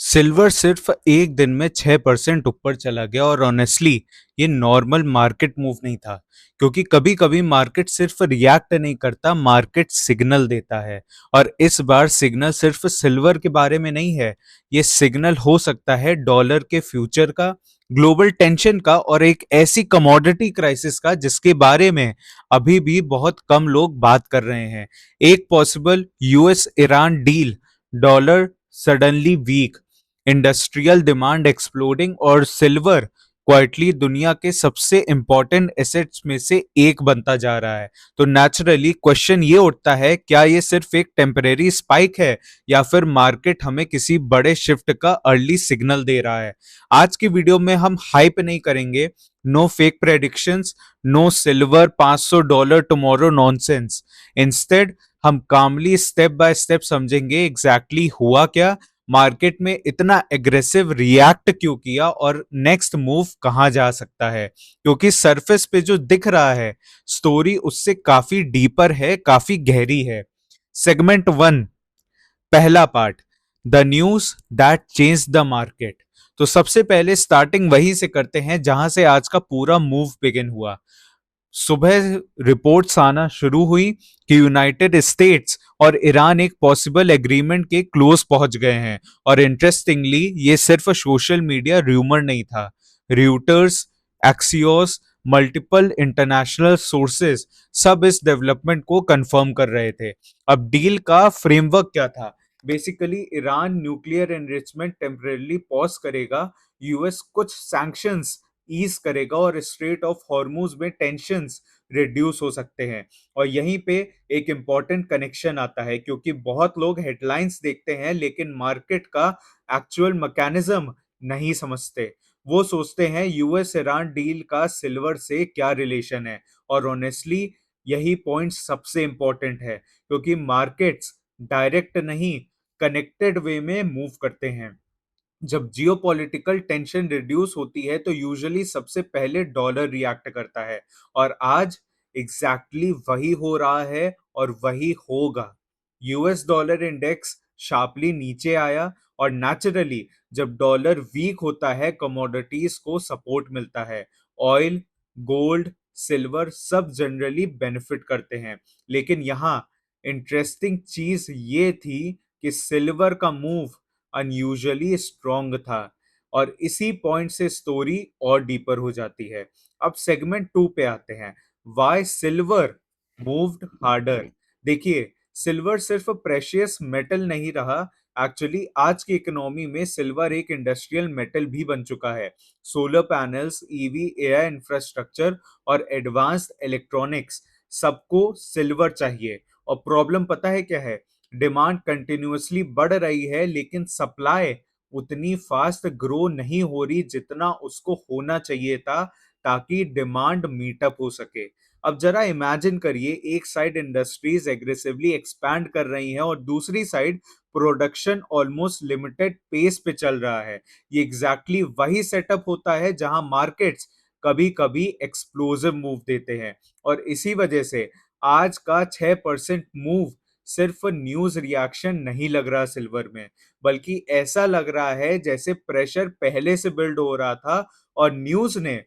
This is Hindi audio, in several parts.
सिल्वर सिर्फ एक दिन में 6% ऊपर चला गया और ऑनेस्टली ये नॉर्मल मार्केट मूव नहीं था। क्योंकि कभी कभी मार्केट सिर्फ रिएक्ट नहीं करता, मार्केट सिग्नल देता है। और इस बार सिग्नल सिर्फ सिल्वर के बारे में नहीं है, ये सिग्नल हो सकता है डॉलर के फ्यूचर का, ग्लोबल टेंशन का और एक ऐसी कमोडिटी क्राइसिस का जिसके बारे में अभी भी बहुत कम लोग बात कर रहे हैं। एक possible US Iran deal, dollar suddenly weak, industrial demand exploding और सिल्वर क्वाइटली दुनिया के सबसे इंपॉर्टेंट एसेट्स में से एक बनता जा रहा है। तो नेचुरली क्वेश्चन ये उठता है, क्या ये सिर्फ एक टेम्परेरी स्पाइक है या फिर मार्केट हमें किसी बड़े शिफ्ट का अर्ली सिग्नल दे रहा है। आज की वीडियो में हम हाइप नहीं करेंगे, no fake predictions, no silver $500 tomorrow nonsense. Instead हम कामली स्टेप बाय स्टेप समझेंगे एग्जैक्टली हुआ क्या, मार्केट में इतना एग्रेसिव रिएक्ट क्यों किया और नेक्स्ट मूव कहां जा सकता है। क्योंकि सरफेस पे जो दिख रहा है स्टोरी उससे काफी डीपर है, काफी गहरी है। सेगमेंट वन, पहला part, the news that change the market. तो सबसे पहले स्टार्टिंग वहीं से करते हैं जहां से आज का पूरा मूव बिगिन हुआ। सुबह रिपोर्ट्स आना शुरू हुई कि यूनाइटेड स्टेट्स और ईरान एक पॉसिबल एग्रीमेंट के क्लोज पहुंच गए हैं। और इंटरेस्टिंगली ये सिर्फ सोशल मीडिया रूमर नहीं था, routers, Axios, multiple international sources सब इस डेवलपमेंट को कंफर्म कर रहे थे। अब डील का फ्रेमवर्क क्या था? Basically Iran nuclear enrichment temporarily pause करेगा, यूएस कुछ सैंक्शंस ईज करेगा और स्ट्रेट ऑफ हॉर्मूज में टेंशंस रिड्यूस हो सकते हैं। और यहीं पे एक इंपॉर्टेंट कनेक्शन आता है, क्योंकि बहुत लोग हेडलाइंस देखते हैं लेकिन मार्केट का एक्चुअल मैकेनिज्म नहीं समझते। वो सोचते हैं यूएस ईरान डील का सिल्वर से क्या रिलेशन है। और ऑनेस्टली यही पॉइंट सबसे इंपॉर्टेंट है, क्योंकि मार्केट्स डायरेक्ट नहीं, कनेक्टेड वे में मूव करते हैं। जब जियोपॉलिटिकल टेंशन रिड्यूस होती है तो यूजुअली सबसे पहले डॉलर रिएक्ट करता है। और आज एग्जैक्टली वही हो रहा है और वही होगा। यूएस डॉलर इंडेक्स शार्पली नीचे आया और नेचुरली जब डॉलर वीक होता है कमोडिटीज को सपोर्ट मिलता है। ऑयल, गोल्ड, सिल्वर सब जनरली बेनिफिट करते हैं। लेकिन यहाँ इंटरेस्टिंग चीज ये थी कि सिल्वर का मूव अनयूजुअली स्ट्रॉन्ग था। और इसी पॉइंट से स्टोरी और डीपर हो जाती है। अब सेगमेंट टू पे आते हैं, वाई सिल्वर मूव्ड हार्डर। देखिए, सिल्वर सिर्फ प्रेशियस मेटल नहीं रहा, एक्चुअली आज की इकोनॉमी में सिल्वर एक इंडस्ट्रियल मेटल भी बन चुका है। Solar panels, EV, AI infrastructure और एडवांस्ड इलेक्ट्रॉनिक्स सबको सिल्वर चाहिए। और प्रॉब्लम पता है क्या है? डिमांड कंटिन्यूअसली बढ़ रही है लेकिन सप्लाई उतनी फास्ट ग्रो नहीं हो रही जितना उसको होना चाहिए था, ताकि डिमांड मीटअप हो सके। अब जरा इमेजिन करिए, एक साइड इंडस्ट्रीज एग्रेसिवली एक्सपैंड कर रही हैं और दूसरी side production almost limited pace पे चल रहा है। ये एग्जैक्टली वही सेटअप होता है जहां मार्केट्स कभी कभी एक्सप्लोसिव मूव देते हैं। और इसी वजह से आज का 6% मूव सिर्फ न्यूज रिएक्शन नहीं लग रहा सिल्वर में, बल्कि ऐसा लग रहा है जैसे प्रेशर पहले से बिल्ड हो रहा था और न्यूज ने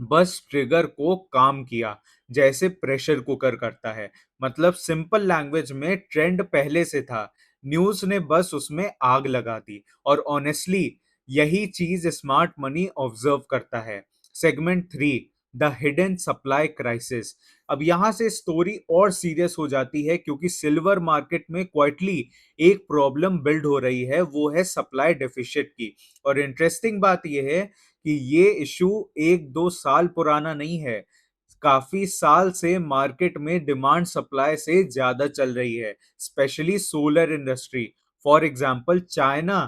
बस ट्रिगर को काम किया, जैसे प्रेशर कुकर करता है। मतलब सिंपल लैंग्वेज में ट्रेंड पहले से था, न्यूज ने बस उसमें आग लगा दी। और ऑनेस्टली यही चीज स्मार्ट मनी ऑब्जर्व करता है। Segment three, the hidden supply crisis. अब यहां से स्टोरी और सीरियस हो जाती है, क्योंकि सिल्वर मार्केट में क्वाइटली एक प्रॉब्लम बिल्ड हो रही है, वो है सप्लाई डेफिशिट की। और इंटरेस्टिंग बात यह है कि ये इशू एक दो साल पुराना नहीं है, काफी साल से मार्केट में डिमांड सप्लाई से ज्यादा चल रही है, specially solar industry. For example China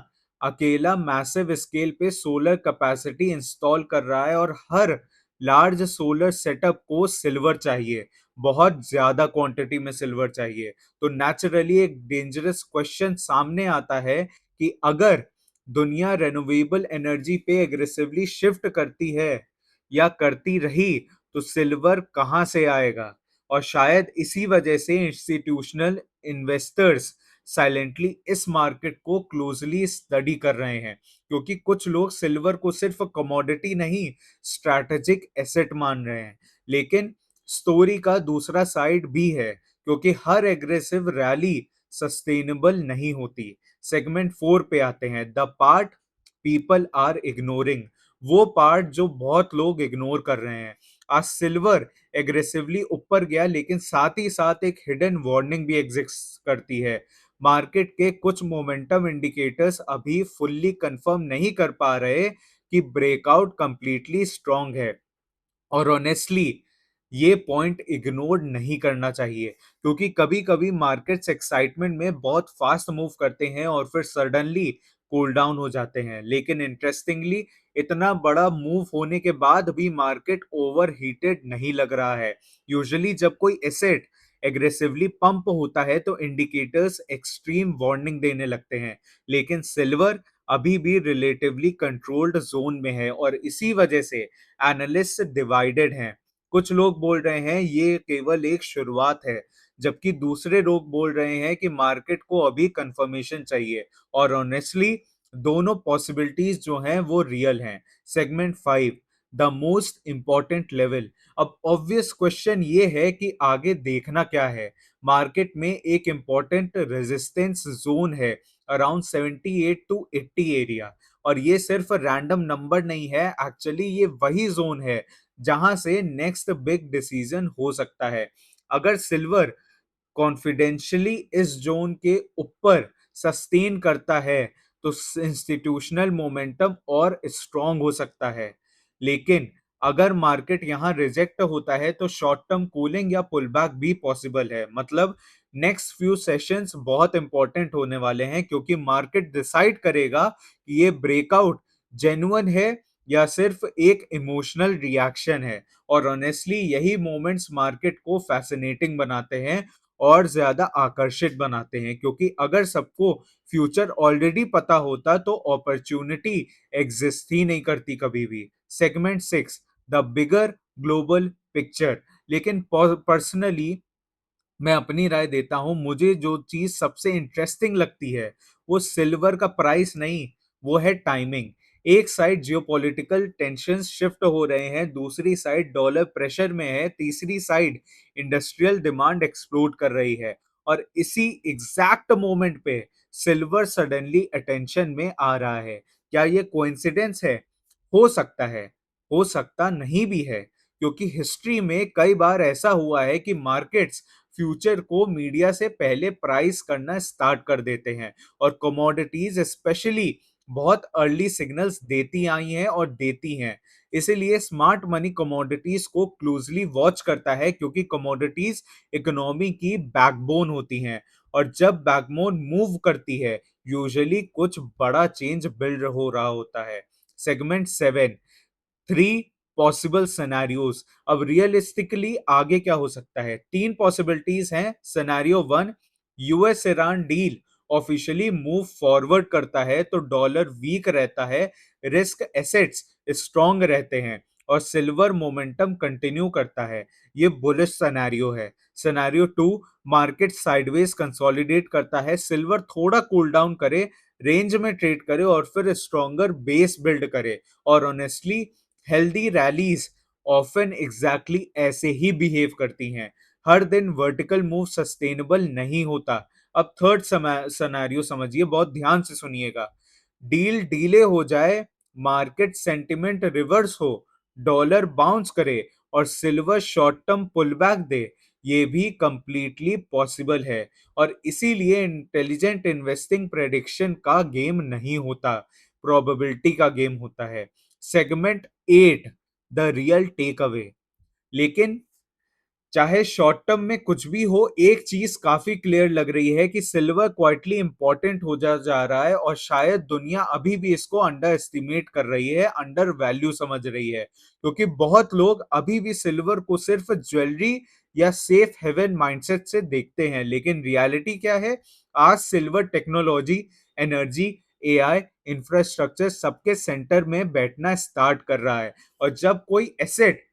अकेला मैसिव स्केल पे सोलर कैपेसिटी इंस्टॉल कर रहा है और हर लार्ज सोलर सेटअप को सिल्वर चाहिए, बहुत ज्यादा क्वांटिटी में सिल्वर चाहिए। तो नेचुरली एक डेंजरस क्वेश्चन सामने आता है कि अगर दुनिया रेनोवेबल एनर्जी पे एग्रेसिवली शिफ्ट करती है या करती रही तो सिल्वर कहां से आएगा? और शायद इसी वजह से इंस्टीट्यूशनल इन्वेस्टर्स साइलेंटली इस मार्केट को क्लोजली स्टडी कर रहे हैं, क्योंकि कुछ लोग सिल्वर को सिर्फ कमोडिटी नहीं, स्ट्रैटेजिक एसेट मान रहे हैं। लेकिन स्टोरी का दूसरा साइड भी है, क्योंकि हर एग्रेसिव रैली सस्टेनेबल नहीं होती। सेगमेंट 4 पे आते हैं, the part people are ignoring. वो पार्ट जो बहुत लोग इग्नोर कर रहे हैं। आज सिल्वर एग्रेसिवली ऊपर गया, लेकिन साथ ही साथ एक हिडन वार्निंग भी एग्जिस्ट करती है। मार्केट के कुछ मोमेंटम इंडिकेटर्स अभी फुल्ली कंफर्म नहीं कर पा रहे कि ब्रेकआउट कंप्लीटली स्ट्रांग है। और ऑनेस्टली ये पॉइंट इग्नोर नहीं करना चाहिए, क्योंकि कभी कभी मार्केट्स एक्साइटमेंट में बहुत फास्ट मूव करते हैं और फिर सडनली कूल डाउन हो जाते हैं। लेकिन इंटरेस्टिंगली, इतना बड़ा मूव होने के बाद भी मार्केट ओवर हीटेड नहीं लग रहा है। यूजुअली जब कोई एसेट एग्रेसिवली पंप होता है तो इंडिकेटर्स एक्सट्रीम वार्निंग देने लगते हैं, लेकिन सिल्वर अभी भी रिलेटिवली कंट्रोल्ड जोन में है, और इसी वजह से एनालिस्ट डिवाइडेड हैं। कुछ लोग बोल रहे हैं ये केवल एक शुरुआत है, जबकि दूसरे लोग बोल रहे हैं कि मार्केट को अभी कंफर्मेशन चाहिए। और ऑनेस्टली दोनों पॉसिबिलिटीज जो हैं वो रियल हैं। Segment 5, the most important level. अब ऑब्वियस क्वेश्चन ये है कि आगे देखना क्या है। मार्केट में एक इंपॉर्टेंट रेजिस्टेंस जोन है अराउंड 78 टू 80 एरिया, और ये सिर्फ रैंडम नंबर नहीं है, एक्चुअली ये वही जोन है जहां से नेक्स्ट बिग डिसीजन हो सकता है। अगर सिल्वर कॉन्फिडेंशियली इस जोन के ऊपर सस्टेन करता है तो इंस्टीट्यूशनल मोमेंटम और स्ट्रांग हो सकता है। लेकिन अगर मार्केट यहां रिजेक्ट होता है तो शॉर्ट टर्म कूलिंग या पुल बैक भी पॉसिबल है। मतलब नेक्स्ट फ्यू सेशंस बहुत इंपॉर्टेंट होने वाले हैं, क्योंकि मार्केट डिसाइड करेगा कि ये ब्रेकआउट जेन्युइन है या सिर्फ एक इमोशनल रिएक्शन है। और ऑनेस्टली यही मोमेंट्स मार्केट को फैसिनेटिंग बनाते हैं और ज्यादा आकर्षित बनाते हैं, क्योंकि अगर सबको फ्यूचर ऑलरेडी पता होता तो अपॉर्चुनिटी एग्जिस्ट ही नहीं करती कभी भी। Segment 6, the bigger global picture. लेकिन पर्सनली मैं अपनी राय देता हूं, मुझे जो चीज सबसे इंटरेस्टिंग लगती है वो सिल्वर का प्राइस नहीं, वो है टाइमिंग। एक साइड जियोपॉलिटिकल टेंशंस शिफ्ट हो रहे हैं, दूसरी साइड डॉलर प्रेशर में है, तीसरी साइड इंडस्ट्रियल डिमांड एक्सप्लोड कर रही है। और इसी एग्जैक्ट मोमेंट पे सिल्वर सडनली अटेंशन में आ रहा है। क्या ये कोइंसिडेंस है? हो सकता है, हो सकता नहीं भी है, क्योंकि हिस्ट्री में कई बार ऐसा हुआ है कि मार्केट्स फ्यूचर को मीडिया से पहले प्राइस करना स्टार्ट कर देते हैं, और कमोडिटीज स्पेशली बहुत अर्ली सिग्नल्स देती आई हैं और देती हैं। इसीलिए स्मार्ट मनी कमोडिटीज को क्लोजली वॉच करता है, क्योंकि कमोडिटीज इकोनॉमी की बैकबोन होती हैं, और जब बैकबोन मूव करती है यूजुअली कुछ बड़ा चेंज बिल्ड हो रहा होता है। Segment 7, 3 possible scenarios. अब रियलिस्टिकली आगे क्या हो सकता है? 3 पॉसिबिलिटीज हैं। Scenario 1, US Iran deal officially move forward करता है तो डॉलर वीक रहता है, रिस्क एसेट्स स्ट्रांग रहते हैं, और सिल्वर मोमेंटम कंटिन्यू करता है। ये बुलिश सिनेरियो है। सिनेरियो 2, मार्केट साइडवेज कंसोलिडेट करता है, सिल्वर थोड़ा कूल डाउन करे, रेंज में ट्रेड करे और फिर स्ट्रॉन्गर बेस बिल्ड करे। और honestly healthy rallies often exactly ऐसे ही बिहेव करती हैं। हर दिन वर्टिकल मूव सस्टेनेबल नहीं होता। अब थर्ड सिनेरियो समझिए, बहुत ध्यान से सुनिएगा। डील डीले हो जाए, मार्केट सेंटिमेंट रिवर्स हो, डॉलर बाउंस करे और सिल्वर शॉर्ट टर्म पुलबैक दे, ये भी कंप्लीटली पॉसिबल है। और इसीलिए इंटेलिजेंट इन्वेस्टिंग प्रेडिक्शन का गेम नहीं होता, प्रोबेबिलिटी का गेम होता है। Segment 8, the real takeaway. लेकिन चाहे शॉर्ट टर्म में कुछ भी हो, एक चीज काफी क्लियर लग रही है कि सिल्वर क्वाइटली इंपॉर्टेंट हो जा रहा है, और शायद दुनिया अभी भी इसको अंडर एस्टिमेट कर रही है, अंडर वैल्यू समझ रही है, क्योंकि बहुत लोग अभी भी सिल्वर को सिर्फ ज्वेलरी या सेफ हेवन माइंडसेट से देखते हैं। लेकिन रियलिटी क्या है? आज silver technology, energy, AI, infrastructure सबके सेंटर में बैठना स्टार्ट कर रहा है। और जब कोई एसेट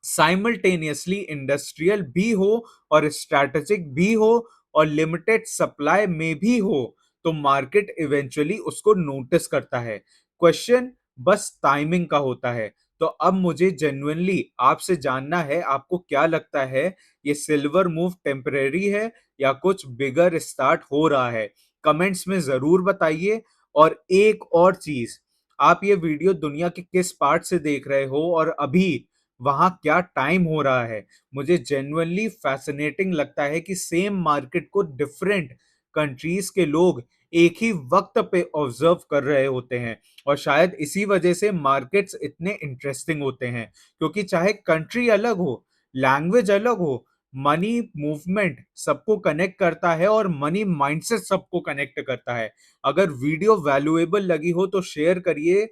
साइमल्टेनियसली इंडस्ट्रियल भी हो और स्ट्रैटेजिक भी हो, और लिमिटेड सप्लाई में भी हो तो मार्केट इवेंचुअली उसको नोटिस करता है। क्वेश्चन बस टाइमिंग का होता है। तो अब मुझे जेन्युइनली आपसे जानना है, आपको क्या लगता है, ये सिल्वर मूव टेम्परेरी है या कुछ बिगर स्टार्ट हो रहा है? कमेंट्स में जरूर बताइए। और एक और चीज, आप ये वीडियो दुनिया के किस पार्ट से देख रहे हो और अभी वहां क्या टाइम हो रहा है? मुझे जेन्युइनली फैसिनेटिंग लगता है कि सेम मार्केट को डिफरेंट कंट्रीज के लोग एक ही वक्त पे ऑब्जर्व कर रहे होते हैं। और शायद इसी वजह से मार्केट्स इतने इंटरेस्टिंग होते हैं, क्योंकि चाहे कंट्री अलग हो, लैंग्वेज अलग हो, मनी मूवमेंट सबको कनेक्ट करता है और मनी माइंडसेट सबको कनेक्ट करता है। अगर वीडियो वैल्यूएबल लगी हो तो शेयर करिए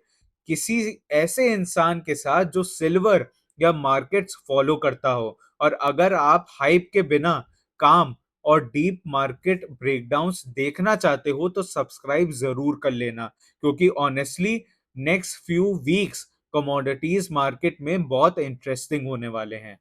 किसी ऐसे इंसान के साथ जो सिल्वर या मार्केट्स फॉलो करता हो। और अगर आप हाइप के बिना काम और डीप मार्केट ब्रेकडाउन्स देखना चाहते हो तो सब्सक्राइब जरूर कर लेना, क्योंकि honestly next few weeks commodities market में बहुत इंटरेस्टिंग होने वाले हैं।